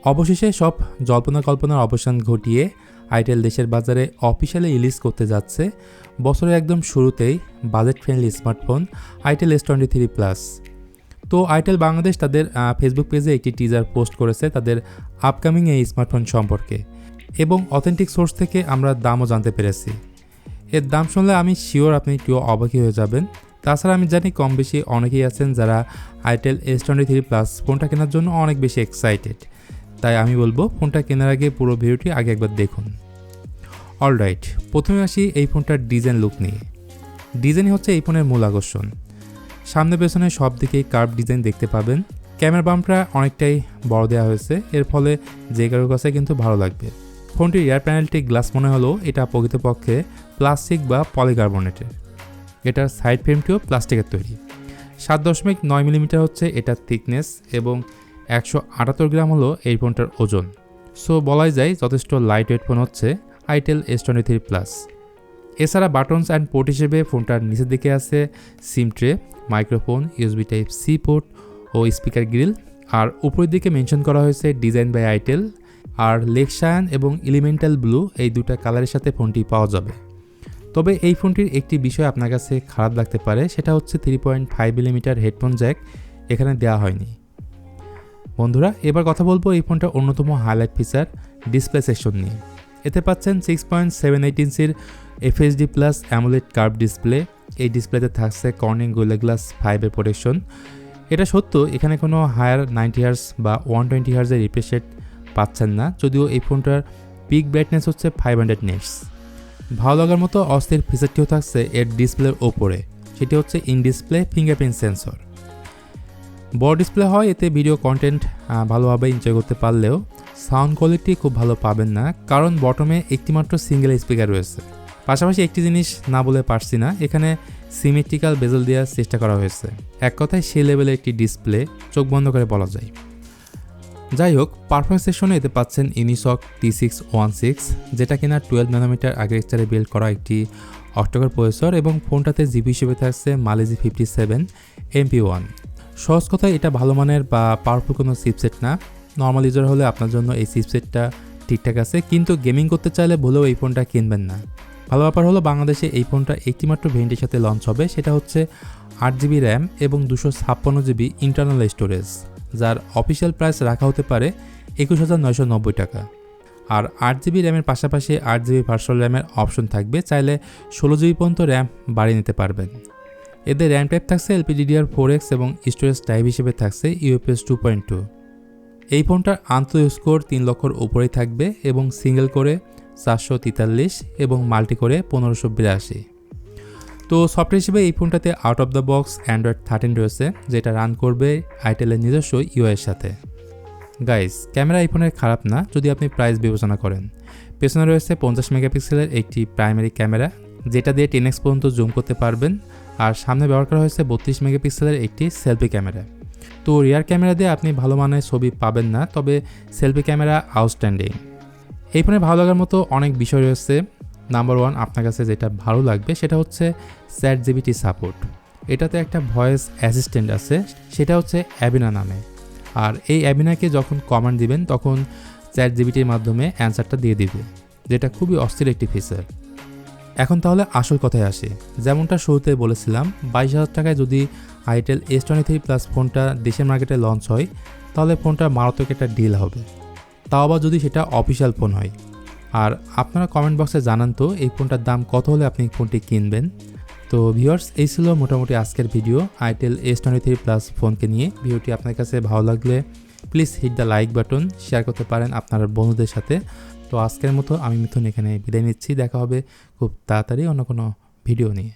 অবশেষে সব জল্পনা কল্পনার অবসান ঘটিয়ে আইটেল দেশের বাজারে অফিশিয়ালি রিলিজ করতে যাচ্ছে বছরের একদম শুরুতেই budget friendly smartphone itel S23 Plus। তো আইটেল বাংলাদেশ তাদের ফেসবুক পেজে একটি টিজার পোস্ট করেছে তাদের আপকামিং এই স্মার্টফোন সম্পর্কে, এবং অথেন্টিক সোর্স থেকে আমরা দামও জানতে পেরেছি। এর দাম শুনলে আমি শিওর আপনি একটু অবাকই হয়ে যাবেন। তাছাড়া আমি জানি কম বেশি অনেকেই আছেন যারা আইটেল S23 Plus ফোনটা কেনার জন্য অনেক বেশি এক্সাইটেড, তাই আমি বলবো ফোনটা কেনার আগে পুরো ভিডিওটি আগে একবার দেখুন। অলরাইট, প্রথমে আসি এই ফোনটার ডিজাইন লুক নিয়ে। ডিজাইনই হচ্ছে এই ফোনের মূল আকর্ষণ। সামনে পেছনে সব দিকেই কার্ভ ডিজাইন দেখতে পাবেন। ক্যামেরা বাম্পটা অনেকটাই বড় দেওয়া হয়েছে, এর ফলে যে কারোর কাছে কিন্তু ভালো লাগবে। ফোনটির রিয়ার প্যানেলটি গ্লাস মনে হলেও এটা প্রকৃতপক্ষে প্লাস্টিক বা পলিকার্বনেটের। এটার সাইড ফ্রেমটিও প্লাস্টিকের তৈরি। 7.9 মিলিমিটার হচ্ছে এটার থিকনেস এবং 178 গ্রাম হলো এই ফোনটার ওজন। সো বলাই যায় যথেষ্ট লাইট ওয়েট ফোন হচ্ছে আইটেল S23 Plus। এছাড়া বাটনস অ্যান্ড পোর্ট হিসেবে ফোনটার নিচের দিকে আছে SIM tray, microphone, USB Type-C port ও স্পিকার গ্রিল। আর উপরের দিকে মেনশন করা হয়েছে ডিজাইন বাই আইটেল। আর লেকশায়ান এবং এলিমেন্টাল ব্লু এই দুটা কালারের সাথে ফোনটি পাওয়া যাবে। তবে এই ফোনটির একটি বিষয় আপনার কাছে খারাপ লাগতে পারে, সেটা হচ্ছে 3.5 মিলিমিটার হেডফোন জ্যাক এখানে দেওয়া হয়নি। বন্ধুরা, এবার কথা বলবো এই ফোনটার অন্যতম হাইলাইট ফিচার ডিসপ্লে সেকশন নিয়ে। এতে পাচ্ছেন 6.78 ইঞ্চির FHD+ অ্যামোলেড কার্ভ ডিসপ্লে। এই ডিসপ্লেতে থাকছে কর্নিং গোরিলা গ্লাস 5 এর প্রোটেকশন। এটা সত্য এখানে কোনো হায়ার 90 হার্জ বা 120 হার্জের রিফ্রেশ রেট পাচ্ছেন না, যদিও এই ফোনটার পিক ব্রাইটনেস হচ্ছে 500 নিটস। ভালো লাগার মতো অস্থির ফিচারটিও থাকছে এর ডিসপ্লের ওপরে, সেটি হচ্ছে ইন ডিসপ্লে ফিঙ্গারপ্রিন্ট সেন্সর। বড় ডিসপ্লে হয়, এতে ভিডিও কন্টেন্ট ভালোভাবে এনজয় করতে পারলেও সাউন্ড কোয়ালিটি খুব ভালো পাবেন না, কারণ বটমে একটিমাত্র সিঙ্গেল স্পিকার রয়েছে। পাশাপাশি একটি জিনিস না বলে পারছি না, এখানে সিমেট্রিক্যাল বেজেল দেওয়ার চেষ্টা করা হয়েছে। এক কথায় সেই লেভেলের একটি ডিসপ্লে চোখ বন্ধ করে বলা যায়। যাই হোক, পারফরমেন্স সেকশনে এতে পাচ্ছেন ইউনিসক T616, যেটা কিনা 12 ন্যানোমিটার আর্কিটেকচারে বিল্ড করা একটি অক্টোকোর প্রসেসর, এবং ফোনটাতে জিবি হিসেবে থাকছে মালেজি 57 MP1। সহজ কথায় এটা ভালো মানের বা পাওয়ারফুল কোনো চিপসেট না। নর্মাল ইউজার হলে আপনার জন্য এই চিপসেটটা ঠিকঠাক আছে, কিন্তু গেমিং করতে চাইলে ভুলেও এই ফোনটা কিনবেন না। ভালো ব্যাপার হলো বাংলাদেশে এই ফোনটা একটিমাত্র ভেরিয়েন্টের সাথে লঞ্চ হবে, সেটা হচ্ছে 8GB র্যাম এবং 256GB ইন্টারনাল স্টোরেজ, যার অফিসিয়াল প্রাইস রাখা হতে পারে 21,990 টাকা। আর 8GB র্যামের পাশাপাশি 8GB ভার্চুয়াল র্যামের অপশন থাকবে, চাইলে 16GB পর্যন্ত র্যাম বাড়িয়ে নিতে পারবেন। এদের র্যাম টাইপ থাকছে LPDDR4X এবং স্টোরেজ টাইপ হিসেবে থাকছে UFS 2.2। এই ফোনটার আন্তঃ স্কোর 3 লক্ষর উপরেই থাকবে এবং সিঙ্গেল করে 443 এবং মাল্টি করে 1582। তো সফটওয়্যার হিসেবে এই ফোনটাতে out of the box Android 13 রয়েছে, যেটা রান করবে আইটেলের নিজস্ব UI এর সাথে। গাইস, ক্যামেরা এই ফোনের খারাপ না যদি আপনি প্রাইস বিবেচনা করেন। পেছনে রয়েছে 50 মেগাপিক্সেলের একটি প্রাইমারি ক্যামেরা, যেটা দিয়ে 10x পর্যন্ত জুম করতে পারবেন। আর সামনে ব্যবহার করা হয়েছে 32 মেগাপিক্সেলের একটি সেলফি ক্যামেরা। তো রিয়ার ক্যামেরা দিয়ে আপনি ভালো মানের ছবি পাবেন না, তবে সেলফি ক্যামেরা আউটস্ট্যান্ডিং। এই ফোনে ভালো লাগার মতো অনেক বিষয় রয়েছে। নাম্বার 1, আপনার কাছে যেটা ভালো লাগবে সেটা হচ্ছে ChatGPT সাপোর্ট। এটাতে একটা ভয়েস অ্যাসিস্ট্যান্ট আছে, সেটা হচ্ছে অ্যাবিনা নামে। আর এই অ্যাবিনাকে যখন কমান্ড দিবেন তখন ChatGPTর মাধ্যমে অ্যান্সারটা দিয়ে দিবে, যেটা খুবই অস্থির একটি ফিচার। এখন তাহলে আসল কথায় আসি। যেমনটা শুরুতে বলেছিলাম, 22,000 টাকায় যদি আইটেল S23 Plus ফোনটা দেশের মার্কেটে লঞ্চ হয়, তাহলে ফোনটা মারাত্মক একটা ডিল হবে, তাও আবার যদি সেটা অফিসিয়াল ফোন হয়। আর আপনারা কমেন্ট বক্সে জানান তো এই ফোনটার দাম কত হলে আপনি ফোনটি কিনবেন। তো ভিউয়ার্স, এই ছিল মোটামুটি আজকের ভিডিও আইটেল S23 Plus ফোনকে নিয়ে। ভিডিওটি আপনার কাছে ভালো লাগলে please hit the like button, share করতে পারেন আপনার বন্ধুদের সাথে। তো আজকের মতো আমি মিথুন এখানে বিদায় নিচ্ছি। দেখা হবে খুব তাড়াতাড়ি অন্য কোনো ভিডিও নিয়ে।